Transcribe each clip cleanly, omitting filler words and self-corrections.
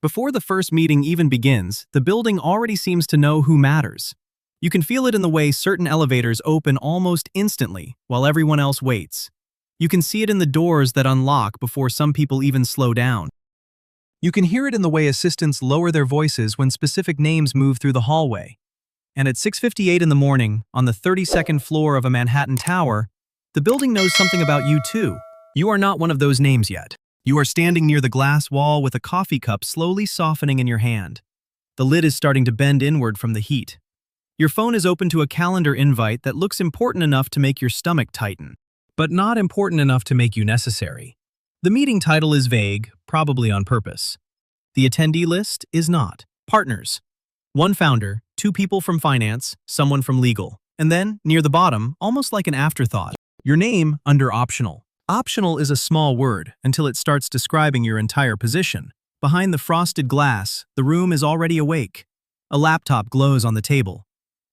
Before the first meeting even begins, the building already seems to know who matters. You can feel it in the way certain elevators open almost instantly, while everyone else waits. You can see it in the doors that unlock before some people even slow down. You can hear it in the way assistants lower their voices when specific names move through the hallway. And at 6:58 in the morning, on the 32nd floor of a Manhattan tower, the building knows something about you too. You are not one of those names yet. You are standing near the glass wall with a coffee cup slowly softening in your hand. The lid is starting to bend inward from the heat. Your phone is open to a calendar invite that looks important enough to make your stomach tighten, but not important enough to make you necessary. The meeting title is vague, probably on purpose. The attendee list is not. Partners. One founder, two people from finance, someone from legal. And then, near the bottom, almost like an afterthought, your name under optional. Optional is a small word until it starts describing your entire position. Behind the frosted glass, the room is already awake. A laptop glows on the table.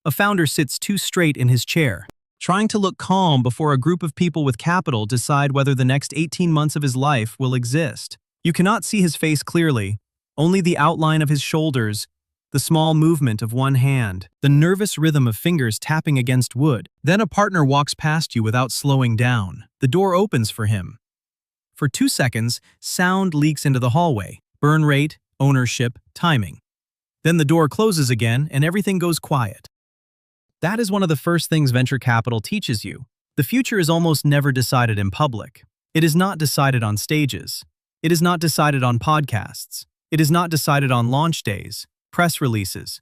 A founder sits too straight in his chair, trying to look calm before a group of people with capital decide whether the next 18 months of his life will exist. You cannot see his face clearly, only the outline of his shoulders, the small movement of one hand, the nervous rhythm of fingers tapping against wood. Then a partner walks past you without slowing down. The door opens for him. For 2 seconds, sound leaks into the hallway. Burn rate, ownership, timing. Then the door closes again and everything goes quiet. That is one of the first things venture capital teaches you. The future is almost never decided in public. It is not decided on stages. It is not decided on podcasts. It is not decided on launch days, press releases,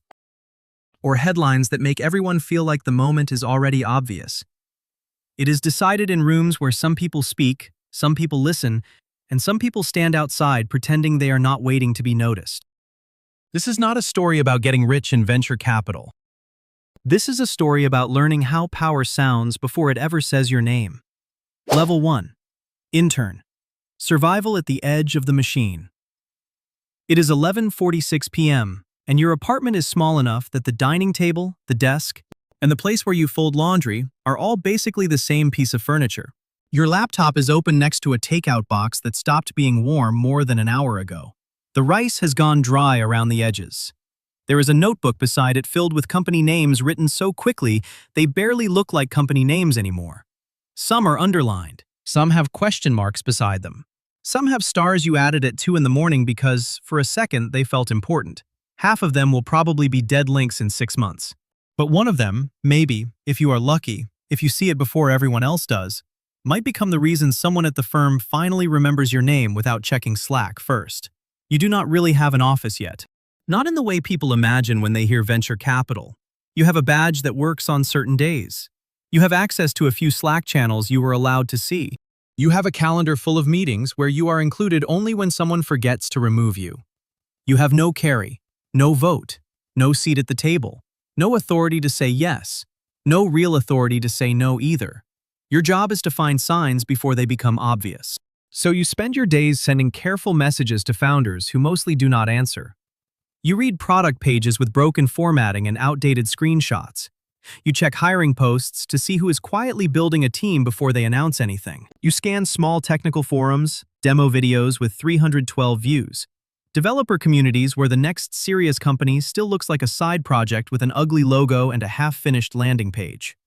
or headlines that make everyone feel like the moment is already obvious. It is decided in rooms where some people speak, some people listen, and some people stand outside pretending they are not waiting to be noticed. This is not a story about getting rich in venture capital. This is a story about learning how power sounds before it ever says your name. Level 1. Intern. Survival at the edge of the machine. It is 11:46 p.m., and your apartment is small enough that the dining table, the desk, and the place where you fold laundry are all basically the same piece of furniture. Your laptop is open next to a takeout box that stopped being warm more than an hour ago. The rice has gone dry around the edges. There is a notebook beside it filled with company names written so quickly they barely look like company names anymore. Some are underlined. Some have question marks beside them. Some have stars you added at 2 in the morning because, for a second, they felt important. Half of them will probably be dead links in 6 months. But one of them, maybe, if you are lucky, if you see it before everyone else does, might become the reason someone at the firm finally remembers your name without checking Slack first. You do not really have an office yet. Not in the way people imagine when they hear venture capital. You have a badge that works on certain days. You have access to a few Slack channels you were allowed to see. You have a calendar full of meetings where you are included only when someone forgets to remove you. You have no carry, no vote, no seat at the table, no authority to say yes, no real authority to say no either. Your job is to find signs before they become obvious. So you spend your days sending careful messages to founders who mostly do not answer. You read product pages with broken formatting and outdated screenshots. You check hiring posts to see who is quietly building a team before they announce anything. You scan small technical forums, demo videos with 312 views, developer communities where the next serious company still looks like a side project with an ugly logo and a half-finished landing page.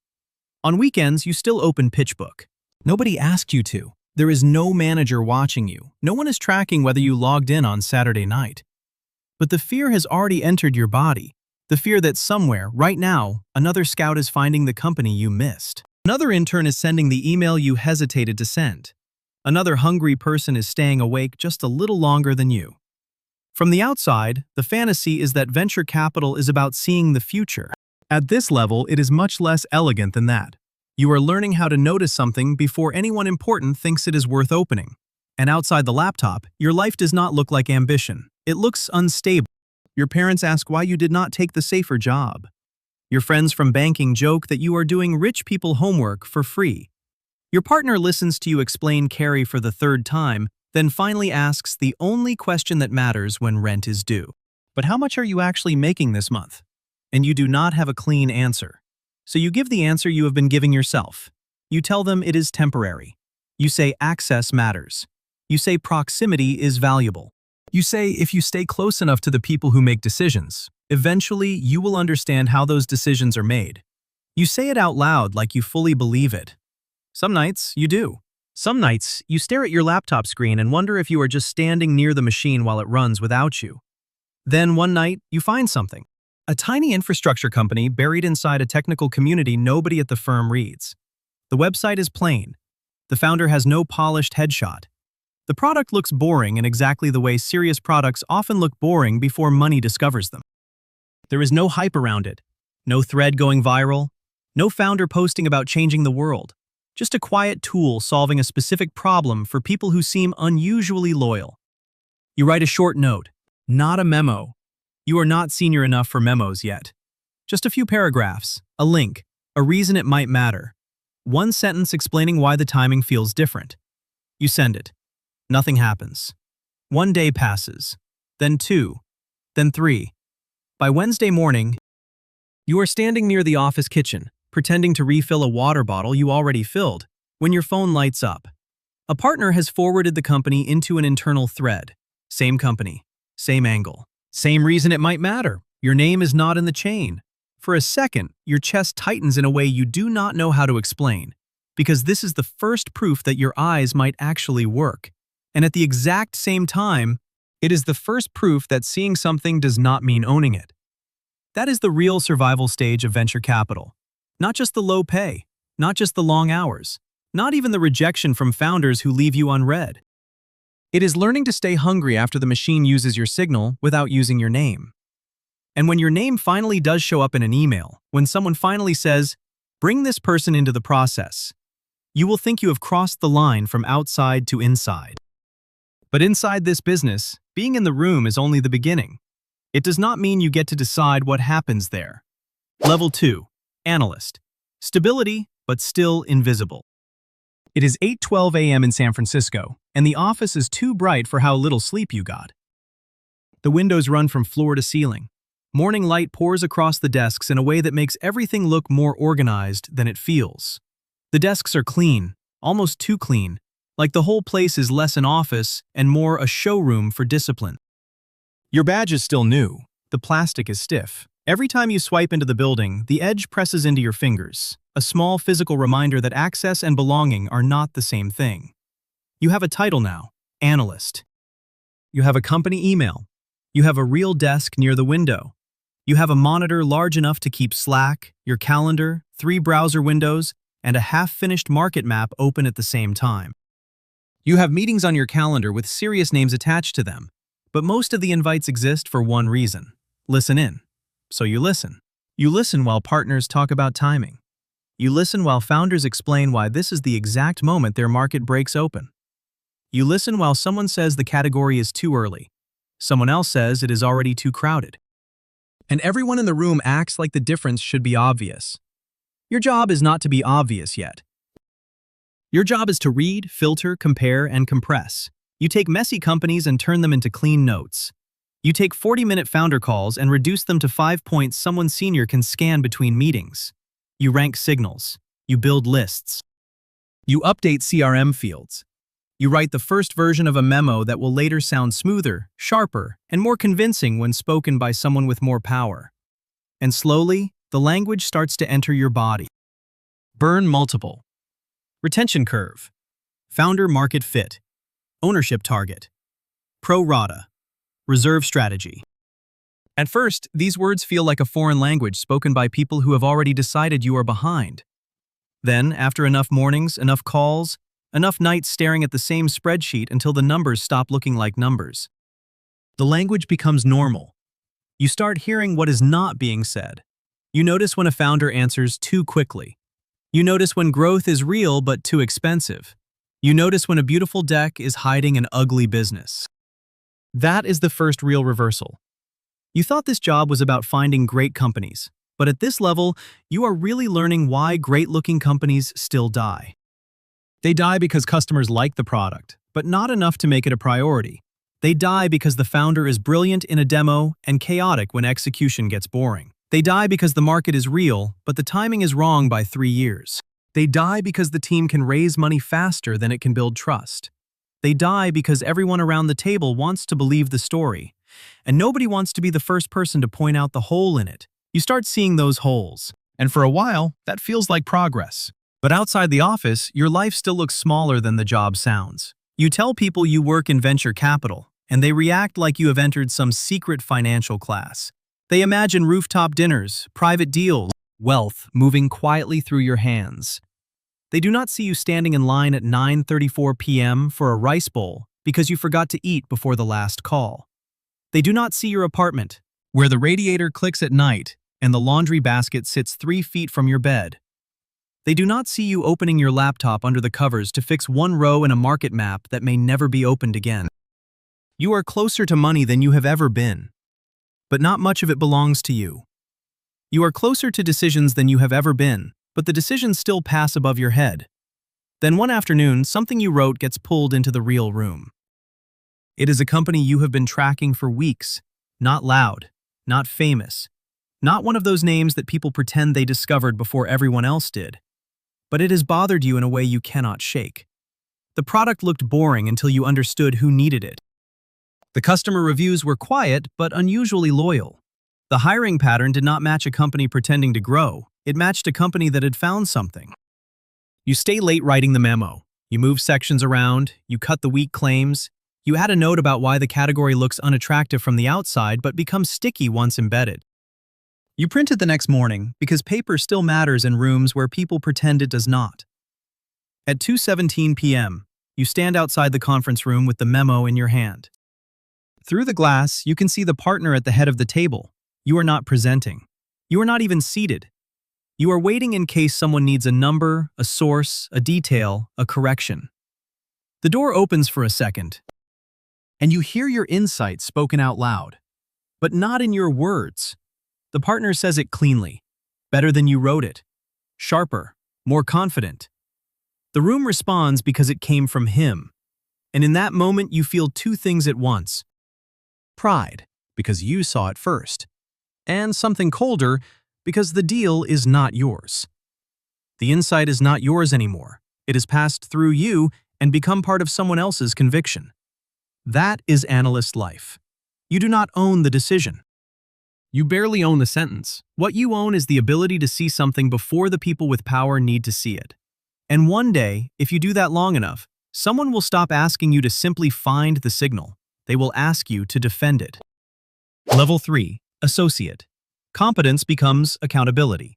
On weekends, you still open PitchBook. Nobody asked you to. There is no manager watching you. No one is tracking whether you logged in on Saturday night. But the fear has already entered your body. The fear that somewhere, right now, another scout is finding the company you missed. Another intern is sending the email you hesitated to send. Another hungry person is staying awake just a little longer than you. From the outside, the fantasy is that venture capital is about seeing the future. At this level, it is much less elegant than that. You are learning how to notice something before anyone important thinks it is worth opening. And outside the laptop, your life does not look like ambition. It looks unstable. Your parents ask why you did not take the safer job. Your friends from banking joke that you are doing rich people homework for free. Your partner listens to you explain carry for the 3rd time, then finally asks the only question that matters when rent is due. But how much are you actually making this month? And you do not have a clean answer. So you give the answer you have been giving yourself. You tell them it is temporary. You say access matters. You say proximity is valuable. You say if you stay close enough to the people who make decisions, eventually you will understand how those decisions are made. You say it out loud like you fully believe it. Some nights, you do. Some nights, you stare at your laptop screen and wonder if you are just standing near the machine while it runs without you. Then one night, you find something. A tiny infrastructure company buried inside a technical community nobody at the firm reads. The website is plain. The founder has no polished headshot. The product looks boring in exactly the way serious products often look boring before money discovers them. There is no hype around it, no thread going viral, no founder posting about changing the world. Just a quiet tool solving a specific problem for people who seem unusually loyal. You write a short note, not a memo. You are not senior enough for memos yet. Just a few paragraphs, a link, a reason it might matter. One sentence explaining why the timing feels different. You send it. Nothing happens. One day passes, then two, then three. By Wednesday morning, you are standing near the office kitchen, pretending to refill a water bottle you already filled, when your phone lights up. A partner has forwarded the company into an internal thread. Same company, same angle, same reason it might matter. Your name is not in the chain. For a second, your chest tightens in a way you do not know how to explain, because this is the first proof that your eyes might actually work. And at the exact same time, it is the first proof that seeing something does not mean owning it. That is the real survival stage of venture capital. Not just the low pay, not just the long hours, not even the rejection from founders who leave you unread. It is learning to stay hungry after the machine uses your signal without using your name. And when your name finally does show up in an email, when someone finally says, "Bring this person into the process," you will think you have crossed the line from outside to inside. But inside this business, being in the room is only the beginning. It does not mean you get to decide what happens there. Level 2. Analyst. Stability, but still invisible. It is 8:12 a.m. in San Francisco, and the office is too bright for how little sleep you got. The windows run from floor to ceiling. Morning light pours across the desks in a way that makes everything look more organized than it feels. The desks are clean, almost too clean, like the whole place is less an office and more a showroom for discipline. Your badge is still new. The plastic is stiff. Every time you swipe into the building, the edge presses into your fingers, a small physical reminder that access and belonging are not the same thing. You have a title now, analyst. You have a company email. You have a real desk near the window. You have a monitor large enough to keep Slack, your calendar, 3 browser windows, and a half-finished market map open at the same time. You have meetings on your calendar with serious names attached to them, but most of the invites exist for one reason: listen in. So you listen. You listen while partners talk about timing. You listen while founders explain why this is the exact moment their market breaks open. You listen while someone says the category is too early. Someone else says it is already too crowded. And everyone in the room acts like the difference should be obvious. Your job is not to be obvious yet. Your job is to read, filter, compare, and compress. You take messy companies and turn them into clean notes. You take 40-minute founder calls and reduce them to 5 points someone senior can scan between meetings. You rank signals. You build lists. You update CRM fields. You write the first version of a memo that will later sound smoother, sharper, and more convincing when spoken by someone with more power. And slowly, the language starts to enter your body. Burn multiple. Retention curve. Founder market fit. Ownership target. Pro rata. Reserve strategy. At first, these words feel like a foreign language spoken by people who have already decided you are behind. Then, after enough mornings, enough calls, enough nights staring at the same spreadsheet until the numbers stop looking like numbers, the language becomes normal. You start hearing what is not being said. You notice when a founder answers too quickly. You notice when growth is real but too expensive. You notice when a beautiful deck is hiding an ugly business. That is the first real reversal. You thought this job was about finding great companies, but at this level, you are really learning why great-looking companies still die. They die because customers like the product, but not enough to make it a priority. They die because the founder is brilliant in a demo and chaotic when execution gets boring. They die because the market is real, but the timing is wrong by 3 years. They die because the team can raise money faster than it can build trust. They die because everyone around the table wants to believe the story, and nobody wants to be the first person to point out the hole in it. You start seeing those holes, and for a while, that feels like progress. But outside the office, your life still looks smaller than the job sounds. You tell people you work in venture capital, and they react like you have entered some secret financial class. They imagine rooftop dinners, private deals, wealth moving quietly through your hands. They do not see you standing in line at 9:34 p.m. for a rice bowl because you forgot to eat before the last call. They do not see your apartment, where the radiator clicks at night and the laundry basket sits 3 feet from your bed. They do not see you opening your laptop under the covers to fix one row in a market map that may never be opened again. You are closer to money than you have ever been, but not much of it belongs to you. You are closer to decisions than you have ever been, but the decisions still pass above your head. Then one afternoon, something you wrote gets pulled into the real room. It is a company you have been tracking for weeks, not loud, not famous, not one of those names that people pretend they discovered before everyone else did. But it has bothered you in a way you cannot shake. The product looked boring until you understood who needed it. The customer reviews were quiet but unusually loyal. The hiring pattern did not match a company pretending to grow. It matched a company that had found something. You stay late writing the memo. You move sections around. You cut the weak claims. You add a note about why the category looks unattractive from the outside but becomes sticky once embedded. You print it the next morning because paper still matters in rooms where people pretend it does not. At 2:17 p.m., you stand outside the conference room with the memo in your hand. Through the glass, you can see the partner at the head of the table. You are not presenting. You are not even seated. You are waiting in case someone needs a number, a source, a detail, a correction. The door opens for a second, and you hear your insight spoken out loud, but not in your words. The partner says it cleanly, better than you wrote it, sharper, more confident. The room responds because it came from him, and in that moment you feel two things at once. Pride, because you saw it first, and something colder, because the deal is not yours. The insight is not yours anymore. It has passed through you and become part of someone else's conviction. That is analyst life. You do not own the decision. You barely own the sentence. What you own is the ability to see something before the people with power need to see it. And one day, if you do that long enough, someone will stop asking you to simply find the signal. They will ask you to defend it. Level 3, Associate. Competence becomes accountability.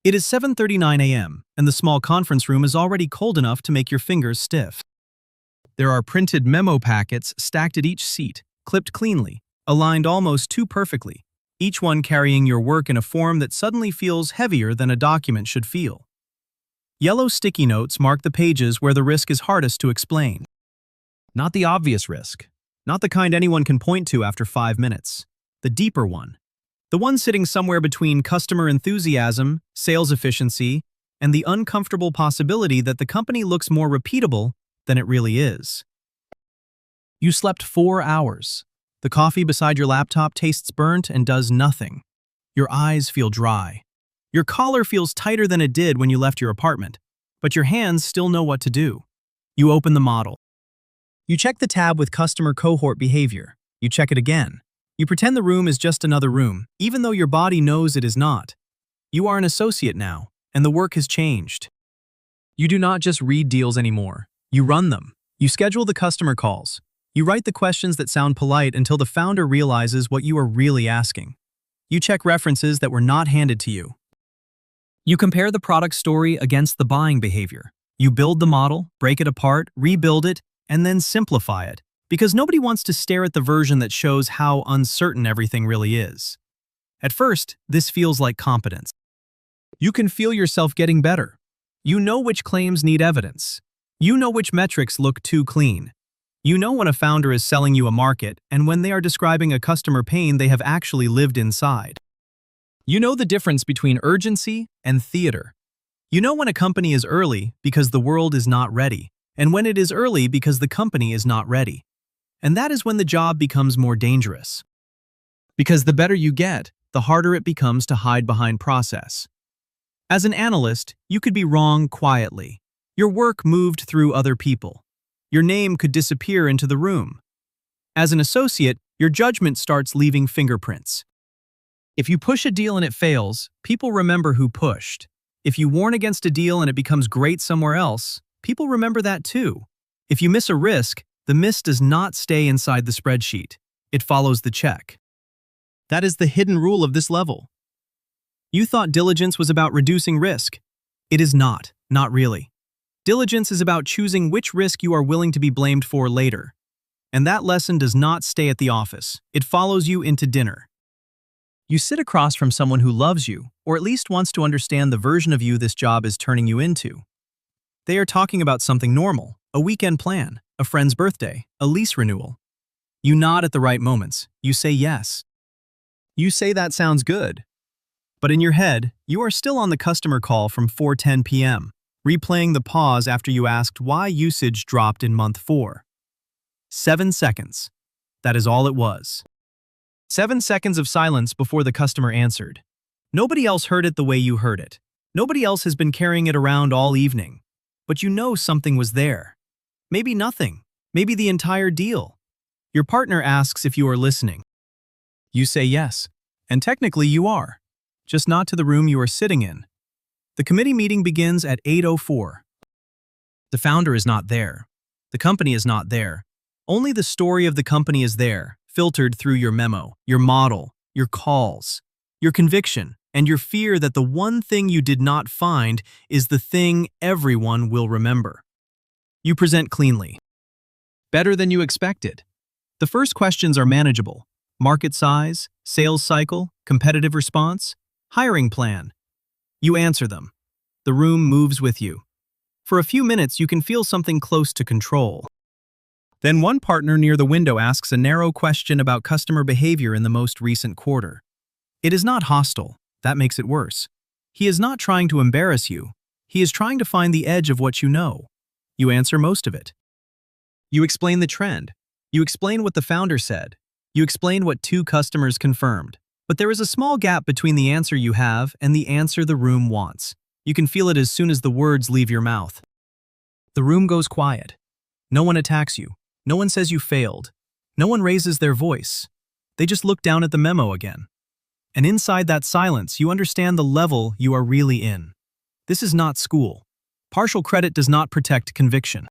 It is 7:39 a.m., and the small conference room is already cold enough to make your fingers stiff. There are printed memo packets stacked at each seat, clipped cleanly, aligned almost too perfectly, each one carrying your work in a form that suddenly feels heavier than a document should feel. Yellow sticky notes mark the pages where the risk is hardest to explain. Not the obvious risk, not the kind anyone can point to after 5 minutes. The deeper one. The one sitting somewhere between customer enthusiasm, sales efficiency, and the uncomfortable possibility that the company looks more repeatable than it really is. You slept 4 hours. The coffee beside your laptop tastes burnt and does nothing. Your eyes feel dry. Your collar feels tighter than it did when you left your apartment, but your hands still know what to do. You open the model. You check the tab with customer cohort behavior. You check it again. You pretend the room is just another room, even though your body knows it is not. You are an associate now, and the work has changed. You do not just read deals anymore. You run them. You schedule the customer calls. You write the questions that sound polite until the founder realizes what you are really asking. You check references that were not handed to you. You compare the product story against the buying behavior. You build the model, break it apart, rebuild it, and then simplify it, because nobody wants to stare at the version that shows how uncertain everything really is. At first, this feels like competence. You can feel yourself getting better. You know which claims need evidence. You know which metrics look too clean. You know when a founder is selling you a market and when they are describing a customer pain they have actually lived inside. You know the difference between urgency and theater. You know when a company is early because the world is not ready, and when it is early because the company is not ready. And that is when the job becomes more dangerous. Because the better you get, the harder it becomes to hide behind process. As an analyst, you could be wrong quietly. Your work moved through other people. Your name could disappear into the room. As an associate, your judgment starts leaving fingerprints. If you push a deal and it fails, people remember who pushed. If you warn against a deal and it becomes great somewhere else, people remember that too. If you miss a risk, the miss does not stay inside the spreadsheet. It follows the check. That is the hidden rule of this level. You thought diligence was about reducing risk. It is not really. Diligence is about choosing which risk you are willing to be blamed for later. And that lesson does not stay at the office. It follows you into dinner. You sit across from someone who loves you, or at least wants to understand the version of you this job is turning you into. They are talking about something normal, a weekend plan, a friend's birthday, a lease renewal. You nod at the right moments. You say yes. You say that sounds good. But in your head, you are still on the customer call from 4:10 p.m., replaying the pause after you asked why usage dropped in month 4. 7 seconds. That is all it was. 7 seconds of silence before the customer answered. Nobody else heard it the way you heard it. Nobody else has been carrying it around all evening. But you know something was there. Maybe nothing. Maybe the entire deal. Your partner asks if you are listening. You say yes. And technically you are. Just not to the room you are sitting in. The committee meeting begins at 8:04. The founder is not there. The company is not there. Only the story of the company is there, filtered through your memo, your model, your calls, your conviction, and your fear that the one thing you did not find is the thing everyone will remember. You present cleanly. Better than you expected. The first questions are manageable. Market size, sales cycle, competitive response, hiring plan. You answer them. The room moves with you. For a few minutes, you can feel something close to control. Then one partner near the window asks a narrow question about customer behavior in the most recent quarter. It is not hostile. That makes it worse. He is not trying to embarrass you. He is trying to find the edge of what you know. You answer most of it. You explain the trend. You explain what the founder said. You explain what 2 customers confirmed. But there is a small gap between the answer you have and the answer the room wants. You can feel it as soon as the words leave your mouth. The room goes quiet. No one attacks you. No one says you failed. No one raises their voice. They just look down at the memo again. And inside that silence, you understand the level you are really in. This is not school. Partial credit does not protect conviction.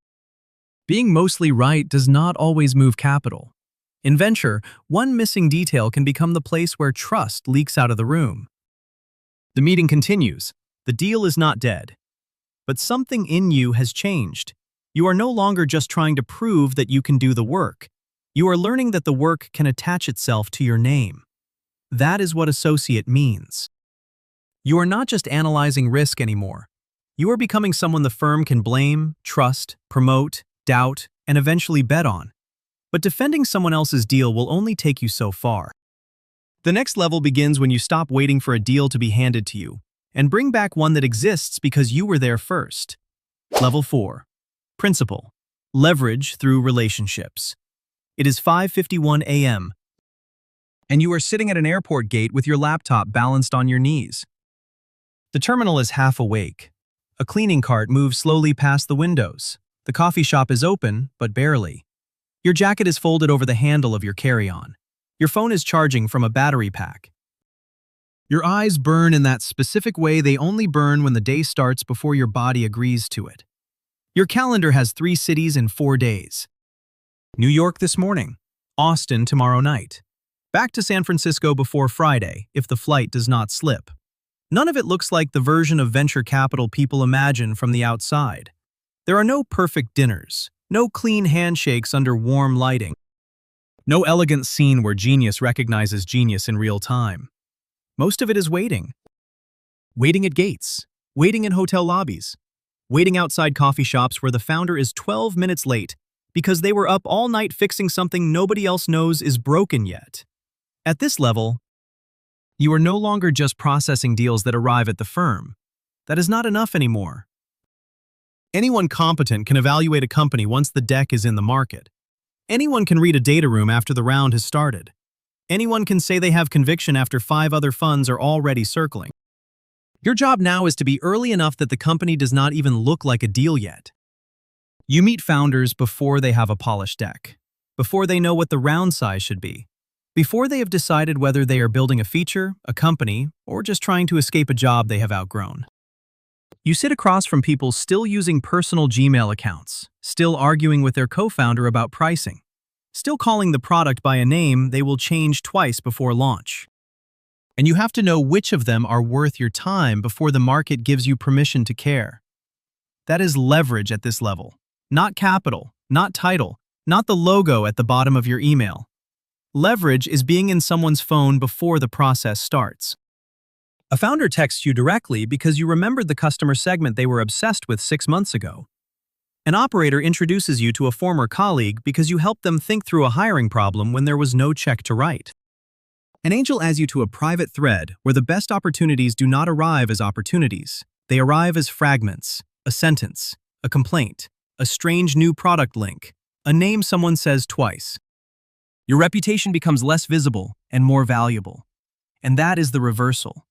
Being mostly right does not always move capital. In venture, one missing detail can become the place where trust leaks out of the room. The meeting continues. The deal is not dead. But something in you has changed. You are no longer just trying to prove that you can do the work. You are learning that the work can attach itself to your name. That is what associate means. You are not just analyzing risk anymore. You are becoming someone the firm can blame, trust, promote, doubt, and eventually bet on. But defending someone else's deal will only take you so far. The next level begins when you stop waiting for a deal to be handed to you and bring back one that exists because you were there first. Level 4. Principle. Leverage through relationships. It is 5:51 a.m. and you are sitting at an airport gate with your laptop balanced on your knees. The terminal is half awake. A cleaning cart moves slowly past the windows. The coffee shop is open, but barely. Your jacket is folded over the handle of your carry-on. Your phone is charging from a battery pack. Your eyes burn in that specific way they only burn when the day starts before your body agrees to it. Your calendar has 3 cities in 4 days. New York this morning, Austin tomorrow night. Back to San Francisco before Friday, if the flight does not slip. None of it looks like the version of venture capital people imagine from the outside. There are no perfect dinners, no clean handshakes under warm lighting, no elegant scene where genius recognizes genius in real time. Most of it is waiting. Waiting at gates, waiting in hotel lobbies, waiting outside coffee shops where the founder is 12 minutes late because they were up all night fixing something nobody else knows is broken yet. At this level, you are no longer just processing deals that arrive at the firm. That is not enough anymore. Anyone competent can evaluate a company once the deck is in the market. Anyone can read a data room after the round has started. Anyone can say they have conviction after 5 other funds are already circling. Your job now is to be early enough that the company does not even look like a deal yet. You meet founders before they have a polished deck, before they know what the round size should be, before they have decided whether they are building a feature, a company, or just trying to escape a job they have outgrown. You sit across from people still using personal Gmail accounts, still arguing with their co-founder about pricing, still calling the product by a name they will change twice before launch. And you have to know which of them are worth your time before the market gives you permission to care. That is leverage at this level. Not capital, not title, not the logo at the bottom of your email. Leverage is being in someone's phone before the process starts. A founder texts you directly because you remembered the customer segment they were obsessed with 6 months ago. An operator introduces you to a former colleague because you helped them think through a hiring problem when there was no check to write. An angel adds you to a private thread where the best opportunities do not arrive as opportunities. They arrive as fragments, a sentence, a complaint, a strange new product link, a name someone says twice. Your reputation becomes less visible and more valuable. And that is the reversal.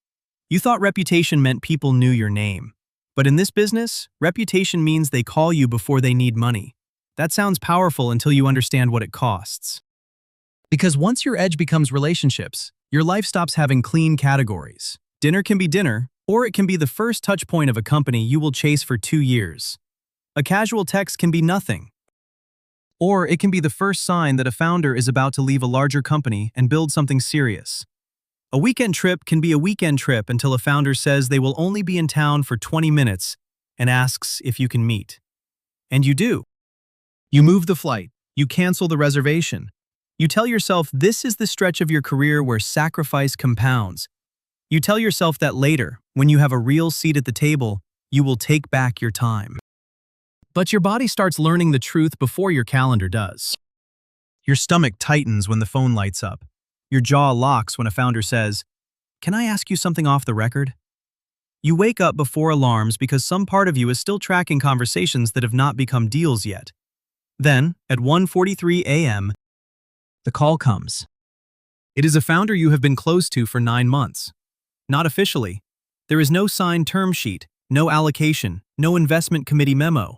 You thought reputation meant people knew your name. But in this business, reputation means they call you before they need money. That sounds powerful until you understand what it costs. Because once your edge becomes relationships, your life stops having clean categories. Dinner can be dinner, or it can be the first touch point of a company you will chase for 2 years. A casual text can be nothing. Or it can be the first sign that a founder is about to leave a larger company and build something serious. A weekend trip can be a weekend trip until a founder says they will only be in town for 20 minutes and asks if you can meet. And you do. You move the flight. You cancel the reservation. You tell yourself this is the stretch of your career where sacrifice compounds. You tell yourself that later, when you have a real seat at the table, you will take back your time. But your body starts learning the truth before your calendar does. Your stomach tightens when the phone lights up. Your jaw locks when a founder says, "Can I ask you something off the record?" You wake up before alarms because some part of you is still tracking conversations that have not become deals yet. Then, at 1:43 a.m., the call comes. It is a founder you have been close to for 9 months. Not officially. There is no signed term sheet, no allocation, no investment committee memo.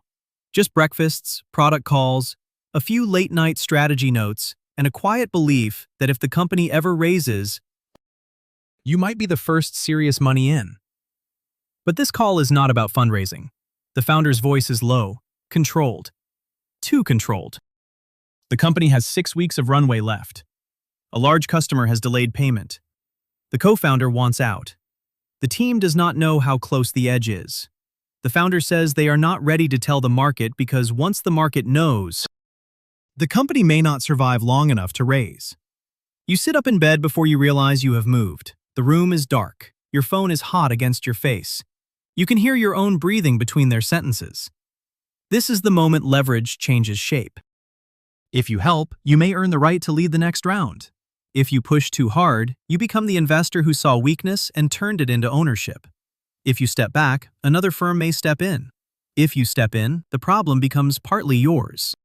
Just breakfasts, product calls, a few late-night strategy notes, and a quiet belief that if the company ever raises, you might be the first serious money in. But this call is not about fundraising. The founder's voice is low, controlled. Too controlled. The company has 6 weeks of runway left. A large customer has delayed payment. The co-founder wants out. The team does not know how close the edge is. The founder says they are not ready to tell the market because once the market knows, the company may not survive long enough to raise. You sit up in bed before you realize you have moved. The room is dark. Your phone is hot against your face. You can hear your own breathing between their sentences. This is the moment leverage changes shape. If you help, you may earn the right to lead the next round. If you push too hard, you become the investor who saw weakness and turned it into ownership. If you step back, another firm may step in. If you step in, the problem becomes partly yours.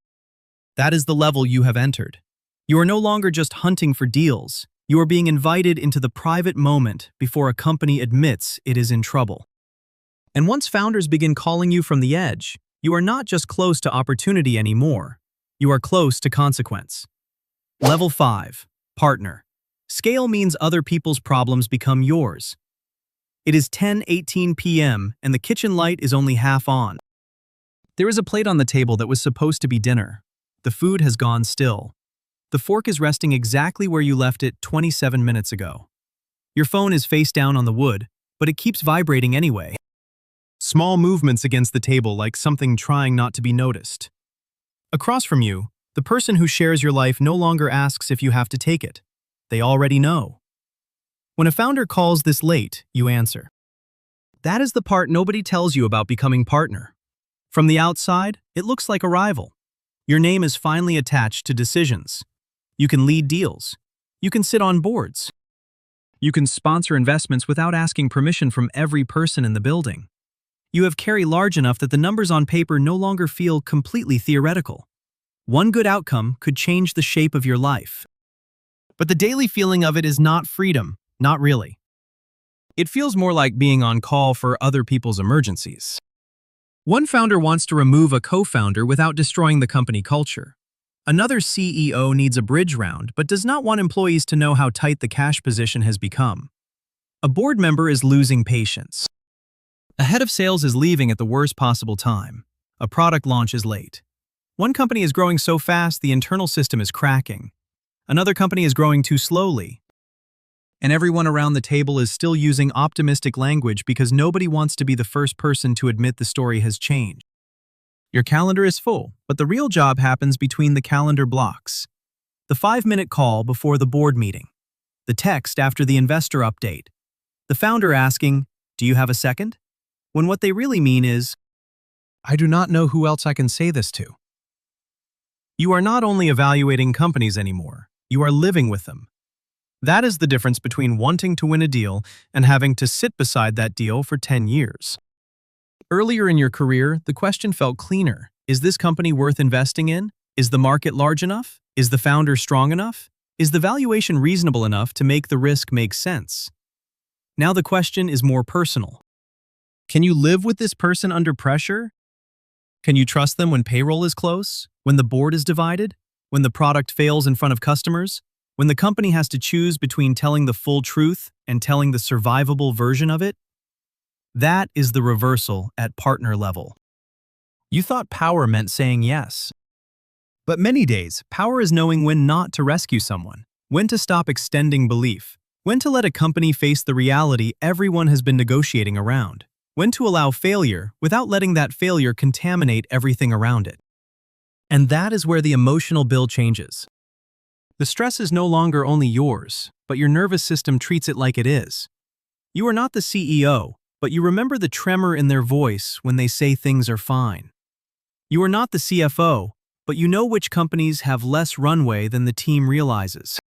That is the level you have entered. You are no longer just hunting for deals. You are being invited into the private moment before a company admits it is in trouble. And once founders begin calling you from the edge, you are not just close to opportunity anymore. You are close to consequence. Level 5. Partner. Scale means other people's problems become yours. It is 10:18 p.m. and the kitchen light is only half on. There is a plate on the table that was supposed to be dinner. The food has gone still. The fork is resting exactly where you left it 27 minutes ago. Your phone is face down on the wood, but it keeps vibrating anyway. Small movements against the table like something trying not to be noticed. Across from you, the person who shares your life no longer asks if you have to take it. They already know. When a founder calls this late, you answer. That is the part nobody tells you about becoming partner. From the outside, it looks like arrival. Your name is finally attached to decisions. You can lead deals. You can sit on boards. You can sponsor investments without asking permission from every person in the building. You have carry large enough that the numbers on paper no longer feel completely theoretical. One good outcome could change the shape of your life. But the daily feeling of it is not freedom, not really. It feels more like being on call for other people's emergencies. One founder wants to remove a co-founder without destroying the company culture. Another CEO needs a bridge round but does not want employees to know how tight the cash position has become. A board member is losing patience. A head of sales is leaving at the worst possible time. A product launch is late. One company is growing so fast the internal system is cracking. Another company is growing too slowly. And everyone around the table is still using optimistic language because nobody wants to be the first person to admit the story has changed. Your calendar is full, but the real job happens between the calendar blocks. The 5-minute call before the board meeting. The text after the investor update. The founder asking, "Do you have a second?" When what they really mean is, "I do not know who else I can say this to." You are not only evaluating companies anymore, you are living with them. That is the difference between wanting to win a deal and having to sit beside that deal for 10 years. Earlier in your career, the question felt cleaner. Is this company worth investing in? Is the market large enough? Is the founder strong enough? Is the valuation reasonable enough to make the risk make sense? Now the question is more personal. Can you live with this person under pressure? Can you trust them when payroll is close? When the board is divided? When the product fails in front of customers? When the company has to choose between telling the full truth and telling the survivable version of it? That is the reversal at partner level. You thought power meant saying yes. But many days, power is knowing when not to rescue someone, when to stop extending belief, when to let a company face the reality everyone has been negotiating around, when to allow failure without letting that failure contaminate everything around it. And that is where the emotional bill changes. The stress is no longer only yours, but your nervous system treats it like it is. You are not the CEO, but you remember the tremor in their voice when they say things are fine. You are not the CFO, but you know which companies have less runway than the team realizes.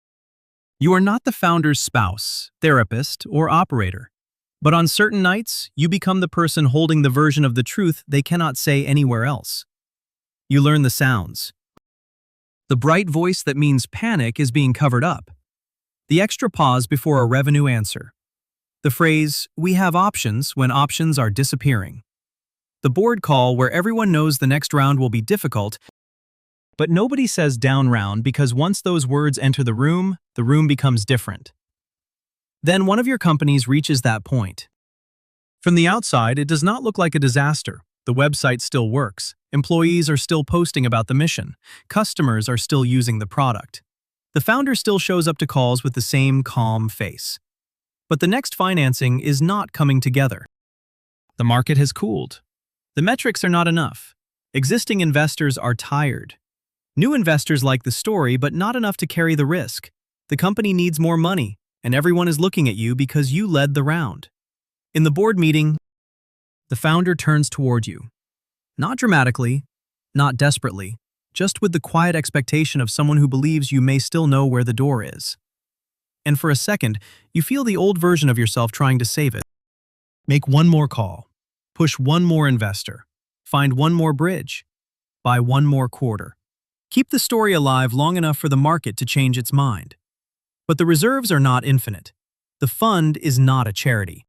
You are not the founder's spouse, therapist, or operator, but on certain nights, you become the person holding the version of the truth they cannot say anywhere else. You learn the sounds. The bright voice that means panic is being covered up. The extra pause before a revenue answer. The phrase, "We have options," when options are disappearing. The board call where everyone knows the next round will be difficult, but nobody says down round because once those words enter the room becomes different. Then one of your companies reaches that point. From the outside, it does not look like a disaster. The website still works. Employees are still posting about the mission. Customers are still using the product. The founder still shows up to calls with the same calm face. But the next financing is not coming together. The market has cooled. The metrics are not enough. Existing investors are tired. New investors like the story, but not enough to carry the risk. The company needs more money, and everyone is looking at you because you led the round. In the board meeting, the founder turns toward you. Not dramatically, not desperately, just with the quiet expectation of someone who believes you may still know where the door is. And for a second, you feel the old version of yourself trying to save it. Make one more call. Push one more investor. Find one more bridge. Buy one more quarter. Keep the story alive long enough for the market to change its mind. But the reserves are not infinite. The fund is not a charity.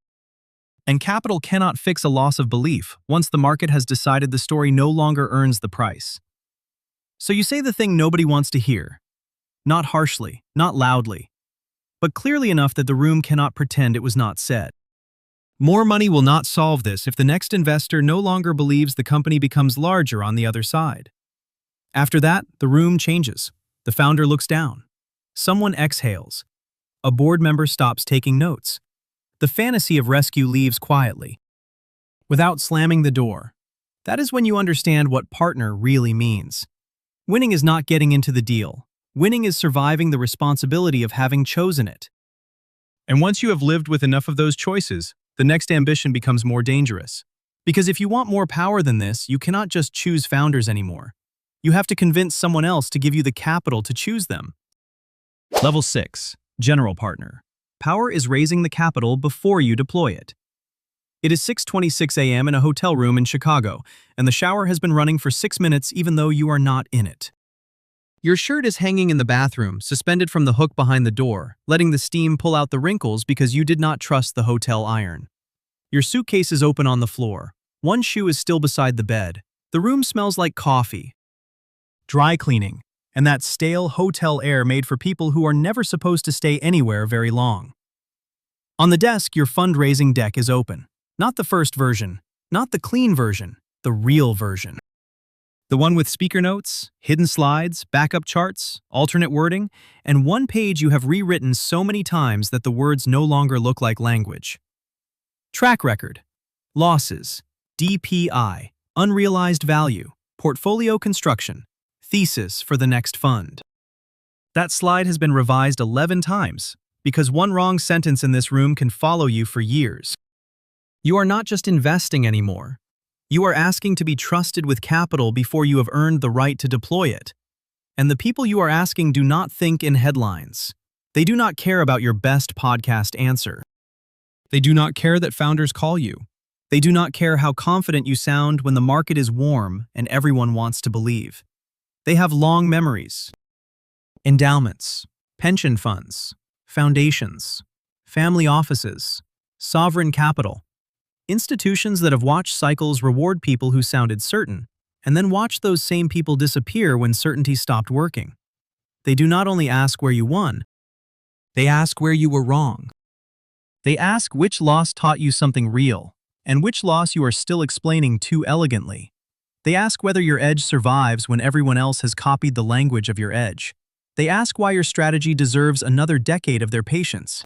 And capital cannot fix a loss of belief once the market has decided the story no longer earns the price. So you say the thing nobody wants to hear. Not harshly, not loudly, but clearly enough that the room cannot pretend it was not said. More money will not solve this if the next investor no longer believes the company becomes larger on the other side. After that, the room changes. The founder looks down. Someone exhales. A board member stops taking notes. The fantasy of rescue leaves quietly, without slamming the door. That is when you understand what partner really means. Winning is not getting into the deal. Winning is surviving the responsibility of having chosen it. And once you have lived with enough of those choices, the next ambition becomes more dangerous. Because if you want more power than this, you cannot just choose founders anymore. You have to convince someone else to give you the capital to choose them. Level 6. General Partner. Power is raising the capital before you deploy it. It is 6:26 a.m. in a hotel room in Chicago, and the shower has been running for 6 minutes even though you are not in it. Your shirt is hanging in the bathroom, suspended from the hook behind the door, letting the steam pull out the wrinkles because you did not trust the hotel iron. Your suitcase is open on the floor. One shoe is still beside the bed. The room smells like coffee, dry cleaning, and that stale hotel air made for people who are never supposed to stay anywhere very long. On the desk, your fundraising deck is open. Not the first version, not the clean version, the real version. The one with speaker notes, hidden slides, backup charts, alternate wording, and one page you have rewritten so many times that the words no longer look like language. Track record, losses, DPI, unrealized value, portfolio construction, thesis for the next fund. That slide has been revised 11 times, because one wrong sentence in this room can follow you for years. You are not just investing anymore. You are asking to be trusted with capital before you have earned the right to deploy it. And the people you are asking do not think in headlines. They do not care about your best podcast answer. They do not care that founders call you. They do not care how confident you sound when the market is warm and everyone wants to believe. They have long memories. Endowments, pension funds, foundations, family offices, sovereign capital. Institutions that have watched cycles reward people who sounded certain, and then watch those same people disappear when certainty stopped working. They do not only ask where you won, they ask where you were wrong. They ask which loss taught you something real, and which loss you are still explaining too elegantly. They ask whether your edge survives when everyone else has copied the language of your edge. They ask why your strategy deserves another decade of their patience.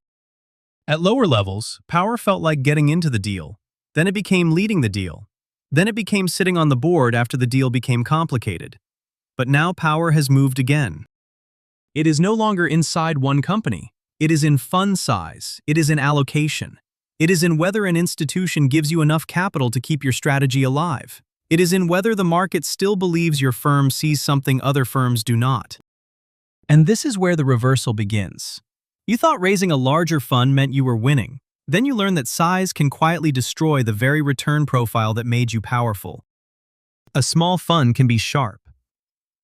At lower levels, power felt like getting into the deal. Then it became leading the deal. Then it became sitting on the board after the deal became complicated. But now power has moved again. It is no longer inside one company. It is in fund size. It is in allocation. It is in whether an institution gives you enough capital to keep your strategy alive. It is in whether the market still believes your firm sees something other firms do not. And this is where the reversal begins. You thought raising a larger fund meant you were winning. Then you learn that size can quietly destroy the very return profile that made you powerful. A small fund can be sharp.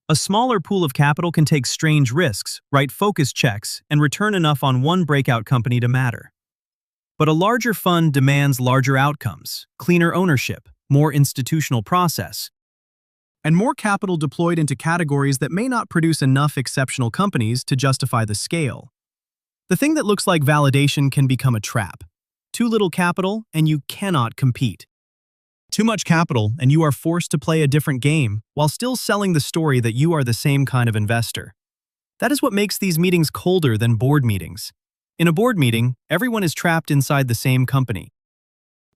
A smaller pool of capital can take strange risks, write focus checks, and return enough on one breakout company to matter. But a larger fund demands larger outcomes, cleaner ownership, more institutional process, and more capital deployed into categories that may not produce enough exceptional companies to justify the scale. The thing that looks like validation can become a trap. Too little capital, and you cannot compete. Too much capital, and you are forced to play a different game while still selling the story that you are the same kind of investor. That is what makes these meetings colder than board meetings. In a board meeting, everyone is trapped inside the same company.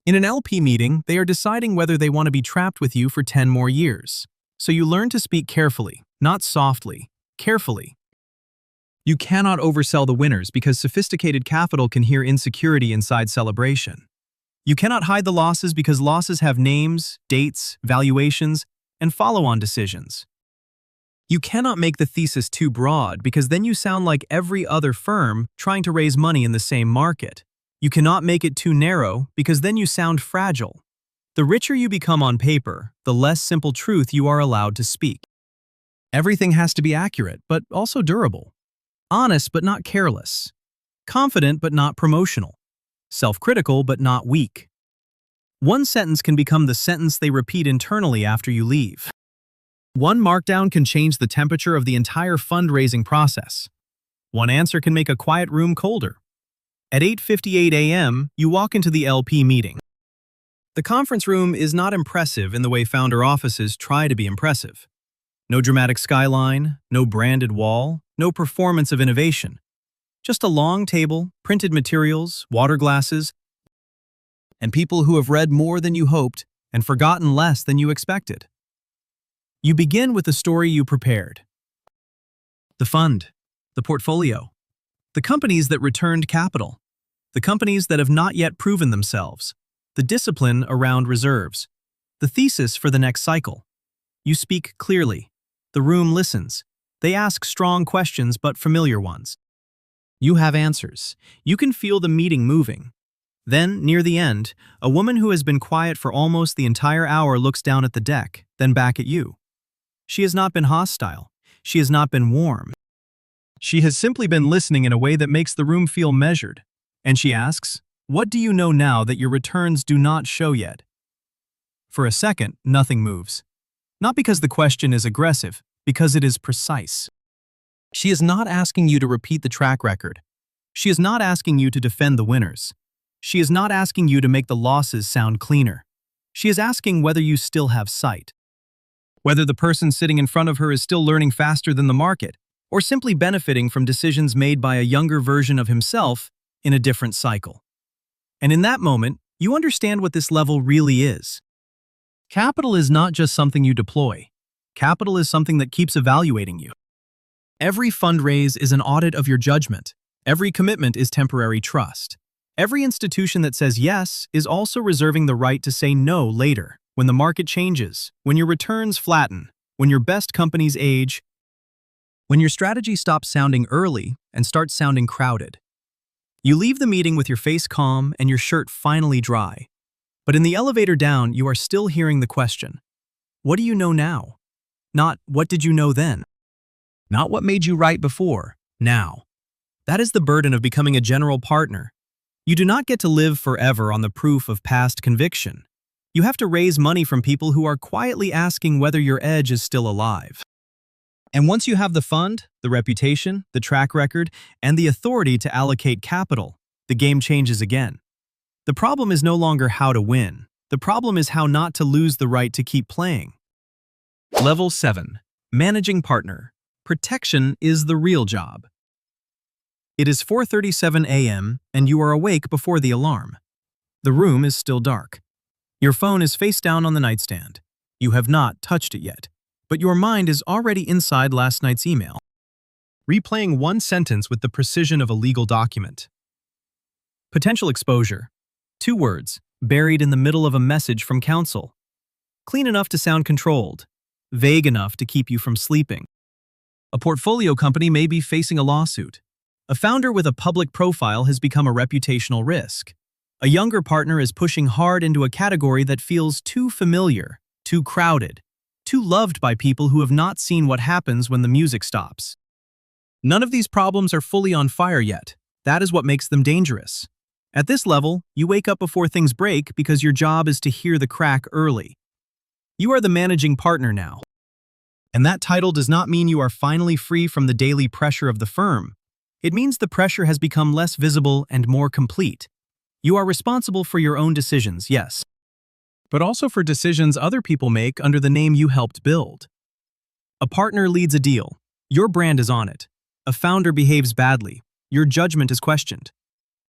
In an LP meeting, they are deciding whether they want to be trapped with you for 10 more years. So you learn to speak carefully, not softly, carefully. You cannot oversell the winners because sophisticated capital can hear insecurity inside celebration. You cannot hide the losses because losses have names, dates, valuations, and follow-on decisions. You cannot make the thesis too broad because then you sound like every other firm trying to raise money in the same market. You cannot make it too narrow because then you sound fragile. The richer you become on paper, the less simple truth you are allowed to speak. Everything has to be accurate, but also durable. Honest but not careless. Confident but not promotional. Self-critical but not weak. One sentence can become the sentence they repeat internally after you leave. One markdown can change the temperature of the entire fundraising process. One answer can make a quiet room colder. At 8:58 a.m., you walk into the LP meeting. The conference room is not impressive in the way founder offices try to be impressive. No dramatic skyline, no branded wall, no performance of innovation. Just a long table, printed materials, water glasses, and people who have read more than you hoped and forgotten less than you expected. You begin with the story you prepared. The fund, the portfolio, the companies that returned capital, the companies that have not yet proven themselves, the discipline around reserves, the thesis for the next cycle. You speak clearly. The room listens. They ask strong questions but familiar ones. You have answers. You can feel the meeting moving. Then, near the end, a woman who has been quiet for almost the entire hour looks down at the deck, then back at you. She has not been hostile. She has not been warm. She has simply been listening in a way that makes the room feel measured. And she asks, "What do you know now that your returns do not show yet?" For a second, nothing moves. Not because the question is aggressive, because it is precise. She is not asking you to repeat the track record. She is not asking you to defend the winners. She is not asking you to make the losses sound cleaner. She is asking whether you still have sight. Whether the person sitting in front of her is still learning faster than the market, or simply benefiting from decisions made by a younger version of himself in a different cycle. And in that moment, you understand what this level really is. Capital is not just something you deploy. Capital is something that keeps evaluating you. Every fundraise is an audit of your judgment. Every commitment is temporary trust. Every institution that says yes is also reserving the right to say no later, when the market changes, when your returns flatten, when your best companies age, when your strategy stops sounding early and starts sounding crowded. You leave the meeting with your face calm and your shirt finally dry. But in the elevator down, you are still hearing the question, what do you know now? Not, what did you know then? Not what made you right before, now. That is the burden of becoming a general partner. You do not get to live forever on the proof of past conviction. You have to raise money from people who are quietly asking whether your edge is still alive. And once you have the fund, the reputation, the track record, and the authority to allocate capital, the game changes again. The problem is no longer how to win. The problem is how not to lose the right to keep playing. Level 7. Managing Partner. Protection is the real job. It is 4:37 a.m. and you are awake before the alarm. The room is still dark. Your phone is face down on the nightstand. You have not touched it yet, but your mind is already inside last night's email, replaying one sentence with the precision of a legal document. Potential exposure. 2 words, buried in the middle of a message from counsel. Clean enough to sound controlled, vague enough to keep you from sleeping. A portfolio company may be facing a lawsuit. A founder with a public profile has become a reputational risk. A younger partner is pushing hard into a category that feels too familiar, too crowded, too loved by people who have not seen what happens when the music stops. None of these problems are fully on fire yet. That is what makes them dangerous. At this level, you wake up before things break because your job is to hear the crack early. You are the managing partner now. And that title does not mean you are finally free from the daily pressure of the firm. It means the pressure has become less visible and more complete. You are responsible for your own decisions, yes, but also for decisions other people make under the name you helped build. A partner leads a deal. Your brand is on it. A founder behaves badly. Your judgment is questioned.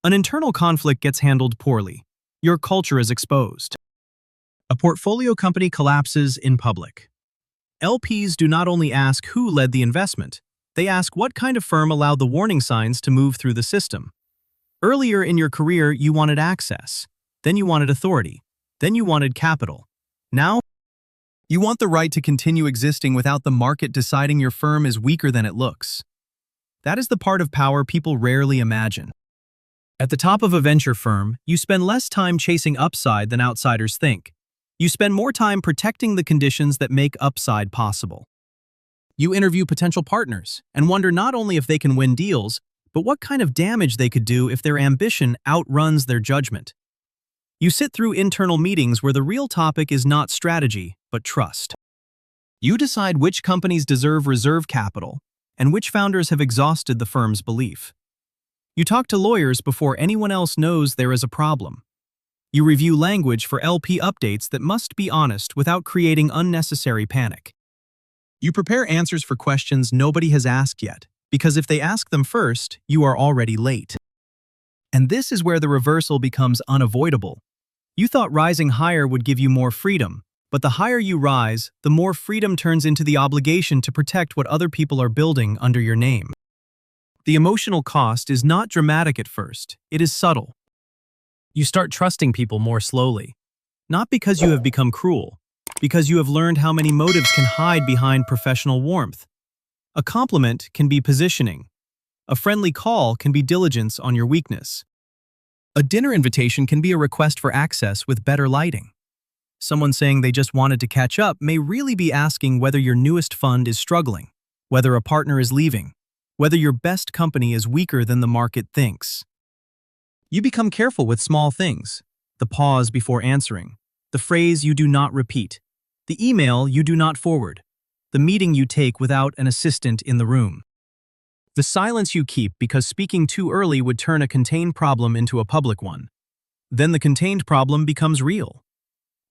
An internal conflict gets handled poorly. Your culture is exposed. A portfolio company collapses in public. LPs do not only ask who led the investment, they ask what kind of firm allowed the warning signs to move through the system. Earlier in your career, you wanted access. Then you wanted authority. Then you wanted capital. Now, you want the right to continue existing without the market deciding your firm is weaker than it looks. That is the part of power people rarely imagine. At the top of a venture firm, you spend less time chasing upside than outsiders think. You spend more time protecting the conditions that make upside possible. You interview potential partners and wonder not only if they can win deals, but what kind of damage they could do if their ambition outruns their judgment. You sit through internal meetings where the real topic is not strategy, but trust. You decide which companies deserve reserve capital and which founders have exhausted the firm's belief. You talk to lawyers before anyone else knows there is a problem. You review language for LP updates that must be honest without creating unnecessary panic. You prepare answers for questions nobody has asked yet, because if they ask them first, you are already late. And this is where the reversal becomes unavoidable. You thought rising higher would give you more freedom, but the higher you rise, the more freedom turns into the obligation to protect what other people are building under your name. The emotional cost is not dramatic at first, it is subtle. You start trusting people more slowly. Not because you have become cruel, because you have learned how many motives can hide behind professional warmth. A compliment can be positioning. A friendly call can be diligence on your weakness. A dinner invitation can be a request for access with better lighting. Someone saying they just wanted to catch up may really be asking whether your newest fund is struggling, whether a partner is leaving, whether your best company is weaker than the market thinks. You become careful with small things, the pause before answering, the phrase you do not repeat, the email you do not forward, the meeting you take without an assistant in the room. The silence you keep because speaking too early would turn a contained problem into a public one. Then the contained problem becomes real.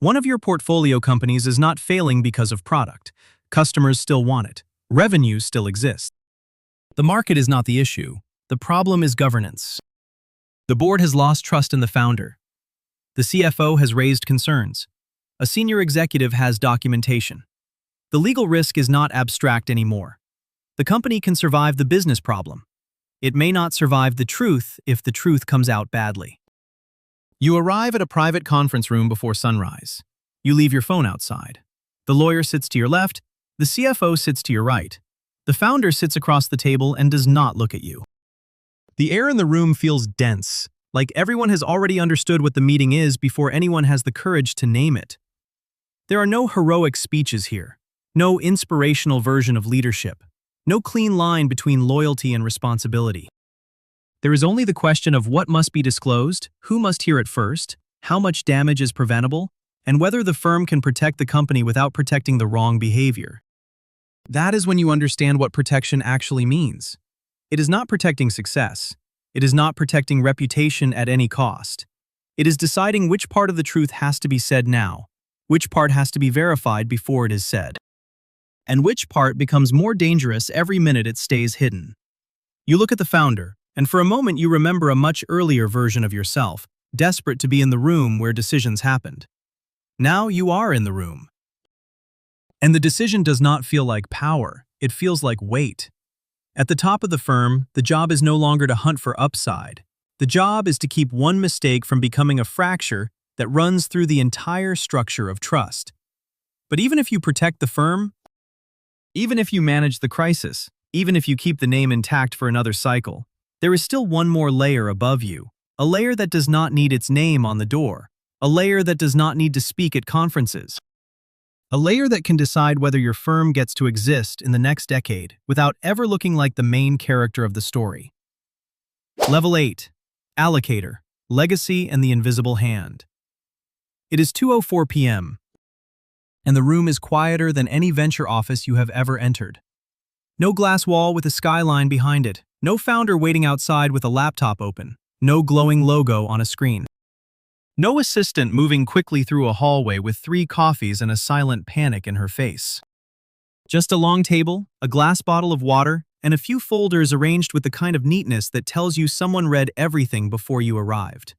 One of your portfolio companies is not failing because of product. Customers still want it. Revenues still exist. The market is not the issue. The problem is governance. The board has lost trust in the founder. The CFO has raised concerns. A senior executive has documentation. The legal risk is not abstract anymore. The company can survive the business problem. It may not survive the truth if the truth comes out badly. You arrive at a private conference room before sunrise. You leave your phone outside. The lawyer sits to your left. The CFO sits to your right. The founder sits across the table and does not look at you. The air in the room feels dense, like everyone has already understood what the meeting is before anyone has the courage to name it. There are no heroic speeches here, no inspirational version of leadership, no clean line between loyalty and responsibility. There is only the question of what must be disclosed, who must hear it first, how much damage is preventable, and whether the firm can protect the company without protecting the wrong behavior. That is when you understand what protection actually means. It is not protecting success. It is not protecting reputation at any cost. It is deciding which part of the truth has to be said now, which part has to be verified before it is said, and which part becomes more dangerous every minute it stays hidden. You look at the founder, and for a moment you remember a much earlier version of yourself, desperate to be in the room where decisions happened. Now you are in the room. And the decision does not feel like power, it feels like weight. At the top of the firm, the job is no longer to hunt for upside. The job is to keep one mistake from becoming a fracture that runs through the entire structure of trust. But even if you protect the firm, even if you manage the crisis, even if you keep the name intact for another cycle, there is still one more layer above you, a layer that does not need its name on the door, a layer that does not need to speak at conferences, a layer that can decide whether your firm gets to exist in the next decade without ever looking like the main character of the story. Level 8. Allocator, Legacy and the Invisible Hand. It is 2:04 p.m., and the room is quieter than any venture office you have ever entered. No glass wall with a skyline behind it, no founder waiting outside with a laptop open, no glowing logo on a screen. No assistant moving quickly through a hallway with 3 coffees and a silent panic in her face. Just a long table, a glass bottle of water, and a few folders arranged with the kind of neatness that tells you someone read everything before you arrived.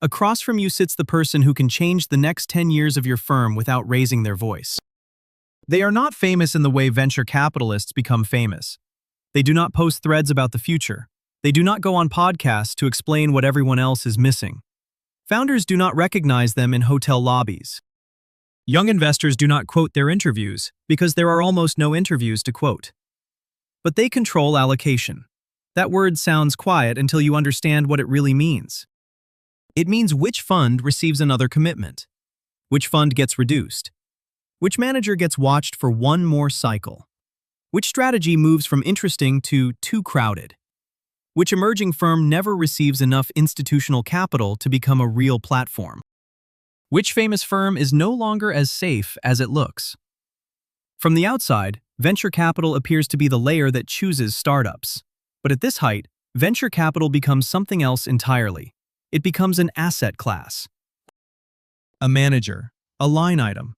Across from you sits the person who can change the next 10 years of your firm without raising their voice. They are not famous in the way venture capitalists become famous. They do not post threads about the future. They do not go on podcasts to explain what everyone else is missing. Founders do not recognize them in hotel lobbies. Young investors do not quote their interviews because there are almost no interviews to quote. But they control allocation. That word sounds quiet until you understand what it really means. It means which fund receives another commitment, which fund gets reduced, which manager gets watched for one more cycle, which strategy moves from interesting to too crowded, which emerging firm never receives enough institutional capital to become a real platform, which famous firm is no longer as safe as it looks. From the outside, venture capital appears to be the layer that chooses startups. But at this height, venture capital becomes something else entirely. It becomes an asset class. A manager, a line item,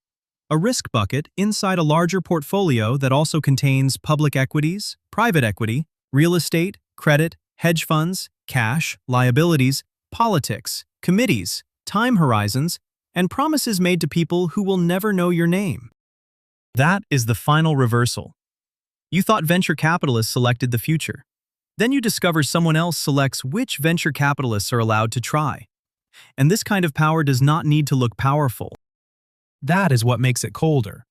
a risk bucket inside a larger portfolio that also contains public equities, private equity, real estate, credit, hedge funds, cash, liabilities, politics, committees, time horizons, and promises made to people who will never know your name. That is the final reversal. You thought venture capitalists selected the future. Then you discover someone else selects which venture capitalists are allowed to try. And this kind of power does not need to look powerful. That is what makes it colder.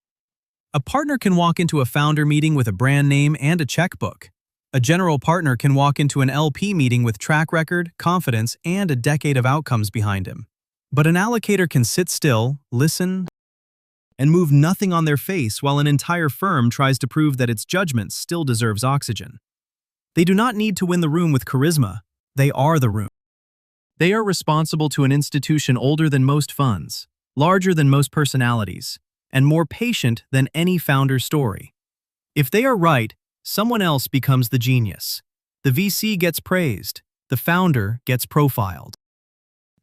A partner can walk into a founder meeting with a brand name and a checkbook. A general partner can walk into an LP meeting with track record, confidence, and a decade of outcomes behind him. But an allocator can sit still, listen, and move nothing on their face while an entire firm tries to prove that its judgment still deserves oxygen. They do not need to win the room with charisma. They are the room. They are responsible to an institution older than most funds, larger than most personalities, and more patient than any founder's story. If they are right, someone else becomes the genius. The VC gets praised, the founder gets profiled.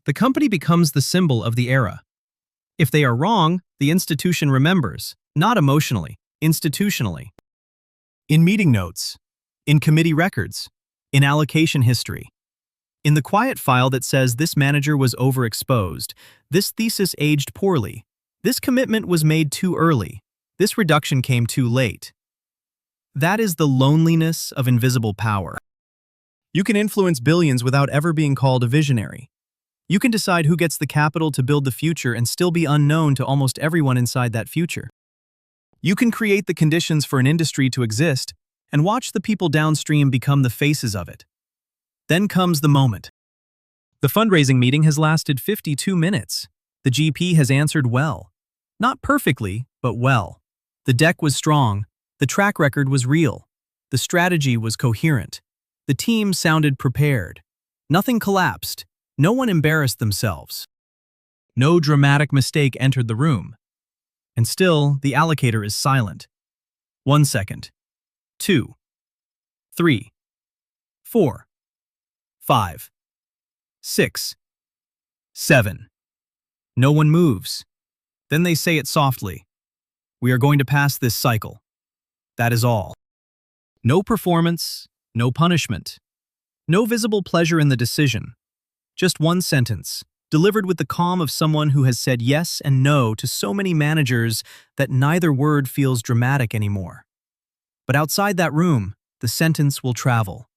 The company becomes the symbol of the era. If they are wrong, the institution remembers, not emotionally, institutionally. In meeting notes, in committee records, in allocation history. In the quiet file that says this manager was overexposed, this thesis aged poorly, this commitment was made too early, this reduction came too late. That is the loneliness of invisible power. You can influence billions without ever being called a visionary. You can decide who gets the capital to build the future and still be unknown to almost everyone inside that future. You can create the conditions for an industry to exist and watch the people downstream become the faces of it. Then comes the moment. The fundraising meeting has lasted 52 minutes. The GP has answered well. Not perfectly, but well. The deck was strong. The track record was real. The strategy was coherent. The team sounded prepared. Nothing collapsed. No one embarrassed themselves. No dramatic mistake entered the room. And still, the allocator is silent. 1 second. 2. 3. 4. 5. 6. 7. No one moves. Then they say it softly. We are going to pass this cycle. That is all. No performance, no punishment. No visible pleasure in the decision. Just one sentence, delivered with the calm of someone who has said yes and no to so many managers that neither word feels dramatic anymore. But outside that room, the sentence will travel.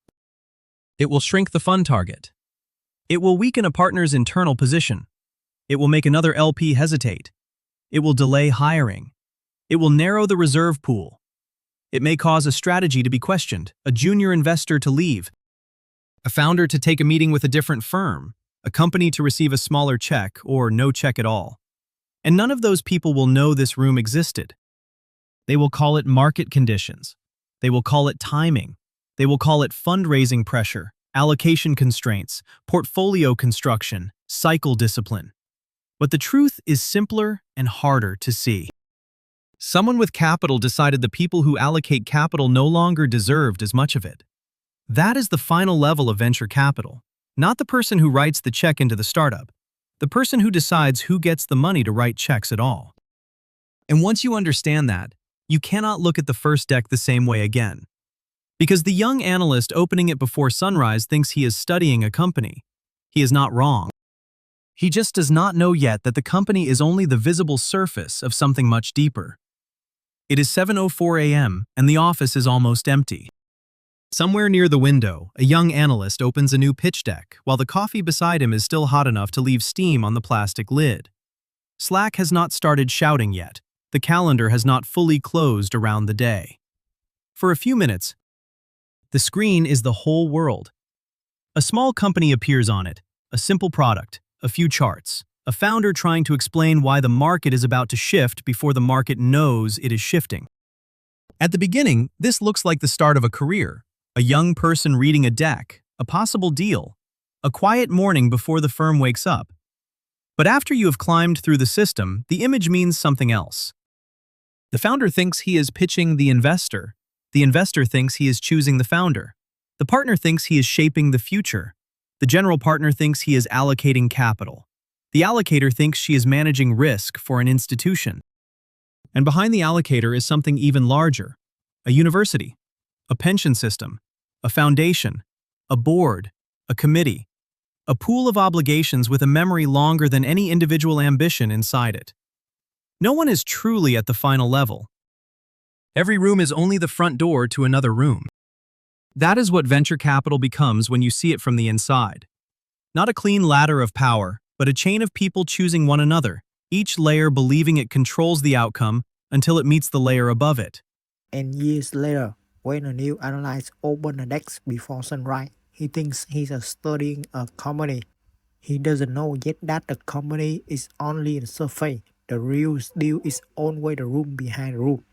It will shrink the fund target. It will weaken a partner's internal position. It will make another LP hesitate. It will delay hiring. It will narrow the reserve pool. It may cause a strategy to be questioned, a junior investor to leave, a founder to take a meeting with a different firm, a company to receive a smaller check or no check at all. And none of those people will know this room existed. They will call it market conditions. They will call it timing. They will call it fundraising pressure, allocation constraints, portfolio construction, cycle discipline. But the truth is simpler and harder to see. Someone with capital decided the people who allocate capital no longer deserved as much of it. That is the final level of venture capital, not the person who writes the check into the startup, the person who decides who gets the money to write checks at all. And once you understand that, you cannot look at the first deck the same way again. Because the young analyst opening it before sunrise thinks he is studying a company. He is not wrong. He just does not know yet that the company is only the visible surface of something much deeper. It is 7:04 a.m. and the office is almost empty. Somewhere near the window, a young analyst opens a new pitch deck while the coffee beside him is still hot enough to leave steam on the plastic lid. Slack has not started shouting yet. The calendar has not fully closed around the day. For a few minutes, the screen is the whole world. A small company appears on it, a simple product, a few charts, a founder trying to explain why the market is about to shift before the market knows it is shifting. At the beginning, this looks like the start of a career. A young person reading a deck, a possible deal, a quiet morning before the firm wakes up. But after you have climbed through the system, the image means something else. The founder thinks he is pitching the investor thinks he is choosing the founder. The partner thinks he is shaping the future. The general partner thinks he is allocating capital. The allocator thinks she is managing risk for an institution. And behind the allocator is something even larger, a university. A pension system, a foundation, a board, a committee, a pool of obligations with a memory longer than any individual ambition inside it. No one is truly at the final level. Every room is only the front door to another room. That is what venture capital becomes when you see it from the inside. Not a clean ladder of power, but a chain of people choosing one another, each layer believing it controls the outcome until it meets the layer above it. And years later, when a new analyst opens the desk before sunrise, he thinks he's studying a company. He doesn't know yet that the company is only the surface. The real deal is always the room behind the room.